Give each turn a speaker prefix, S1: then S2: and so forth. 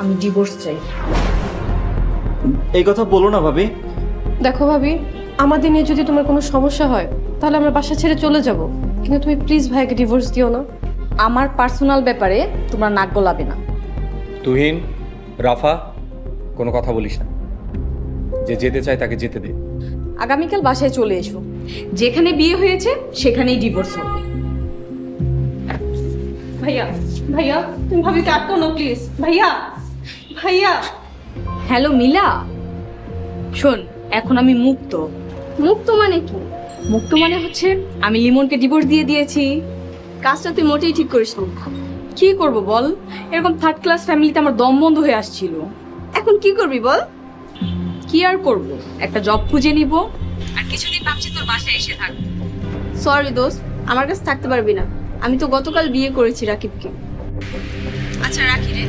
S1: আমি ডিভোর্স চাই।
S2: এই কথা বলো না ভাবি।
S3: দেখো ভাবি, আমাদের নিয়ে যদি তোমার কোনো সমস্যা হয় তাহলে আমরা বাসা ছেড়ে চলে যাব, কিন্তু তুমি প্লিজ ভাইকে ডিভোর্স দিও না।
S1: আমার পার্সোনাল ব্যাপারে তোমরা নাক গলাবে না।
S4: তুহিন, রাফা, কোনো কথা বলিস না। যে যেতে চায় তাকে যেতে দে।
S1: আগামীকাল বাসায় চলে এসো, যেখানে বিয়ে হয়েছে সেখানেই ডিভোর্স হবে।
S3: ভাইয়া ভাইয়া তুমি ভাবিকে আটকো না প্লিজ। ভাইয়া ভাইয়া।
S1: হ্যালো মিলা, শোন, এখন আমি মুক্ত।
S3: মুক্ত মানে কি?
S1: মুক্ত মানে হচ্ছে আমি লিমনকে ডিভোর্স দিয়ে দিয়েছি।
S3: কাজটা তুই মোটেই ঠিক করিস না।
S1: কি করব বল, এরকম থার্ড ক্লাস ফ্যামিলিতে আমার দম বন্ধ হয়ে আসছিল।
S3: এখন কি করবি বল?
S1: কি আর করব, একটা জব খুঁজে নিব, আর কিছুদিন ভাবছি তোর বাসায় এসে থাকবো।
S3: সরি দোস্ত, আমার কাছে থাকতে পারবি না। আমি তো গতকাল বিয়ে করেছি রাকিবকে।
S1: আচ্ছা রাখি রে।